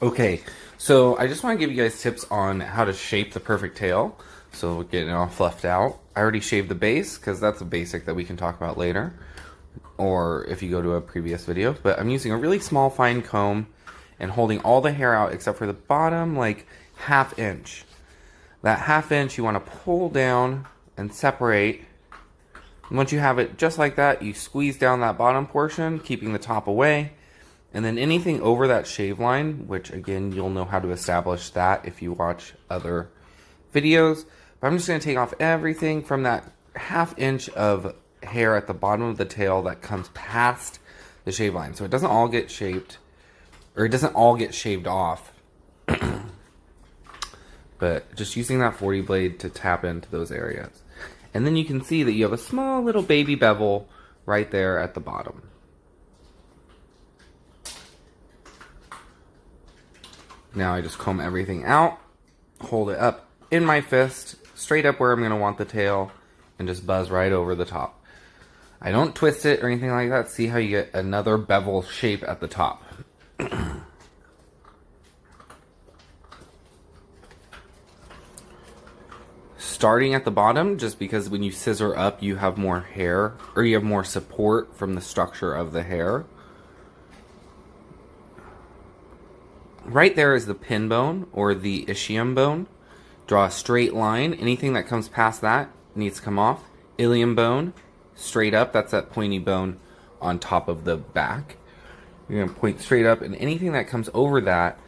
Okay, so I just want to give you guys tips on how to shape the perfect tail. So getting it all fluffed out. I already shaved the base because that's a basic that we can talk about later, or if you go to a previous video. But I'm using a really small fine comb and holding all the hair out except for the bottom, like ½ inch. That ½ inch you want to pull down and separate. And once you have it just like that, you squeeze down that bottom portion, keeping the top away. And then anything over that shave line, which again, you'll know how to establish that if you watch other videos. But I'm just going to take off everything from that ½ inch of hair at the bottom of the tail that comes past the shave line. So it doesn't all get shaped, or it doesn't all get shaved off. But just using that 40 blade to tap into those areas. And then you can see that you have a small little baby bevel right there at the bottom. Now I just comb everything out, hold it up in my fist, straight up where I'm going to want the tail, and just buzz right over the top. I don't twist it or anything like that. See how you get another bevel shape at the top. Starting at the bottom, just because when you scissor up, you have more hair, or you have more support from the structure of the hair. Right there is the pin bone, or the ischium bone. Draw a straight line. Anything that comes past that needs to come off. Ilium bone, straight up. That's that pointy bone on top of the back. You're going to point straight up, and anything that comes over that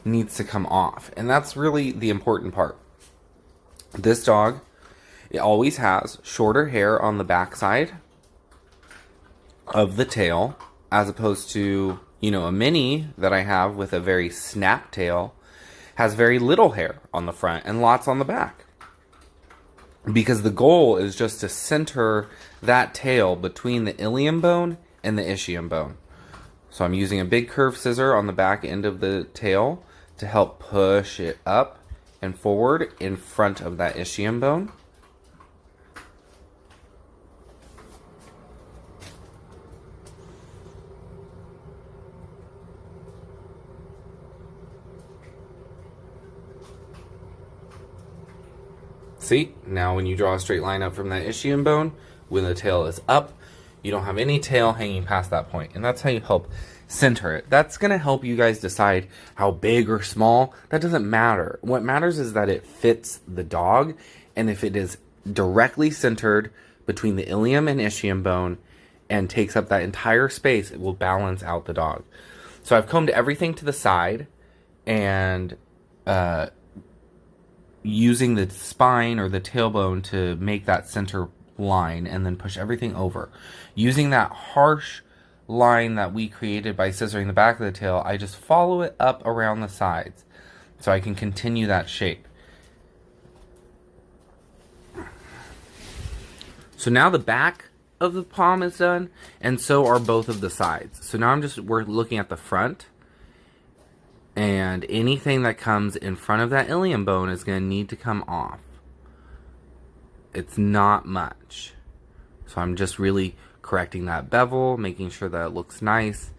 needs to come off. And that's really the important part. This dog, it always has shorter hair on the backside of the tail, as opposed to, you know, a mini that I have with a very snap tail has very little hair on the front and lots on the back. Because the goal is just to center that tail between the ilium bone and the ischium bone. So I'm using a big curved scissor on the back end of the tail to help push it up and forward in front of that ischium bone. See, now when you draw a straight line up from that ischium bone, when the tail is up, you don't have any tail hanging past that point. And that's how you help center it. That's going to help you guys decide how big or small. That doesn't matter. What matters is that it fits the dog. And if it is directly centered between the ilium and ischium bone and takes up that entire space, it will balance out the dog. So I've combed everything to the side and using the spine or the tailbone to make that center line and then push everything over. Using that harsh line that we created by scissoring the back of the tail, I just follow it up around the sides so I can continue that shape. So now the back of the palm is done, and so are both of the sides. So now we're looking at the front, and anything that comes in front of that ilium bone is going to need to come off. It's not much. So I'm just really correcting that bevel, making sure that it looks nice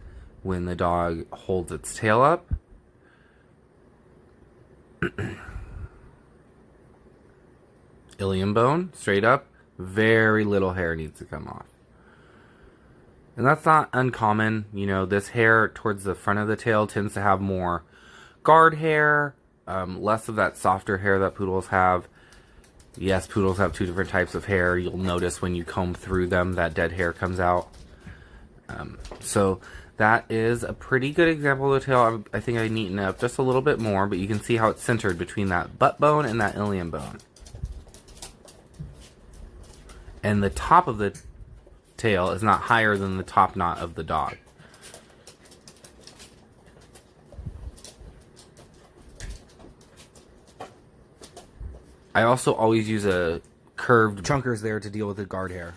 when the dog holds its tail up. Ilium bone, straight up. Very little hair needs to come off. And that's not uncommon. You know, this hair towards the front of the tail tends to have more guard hair, less of that softer hair that poodles have. Yes, poodles have two different types of hair. You'll notice when you comb through them that dead hair comes out. So that is a pretty good example of the tail. I think I neaten it up just a little bit more, but you can see how it's centered between that butt bone and that ilium bone. And the top of the tail is not higher than the top knot of the dog. I also always use a curved chunkers there to deal with the guard hair.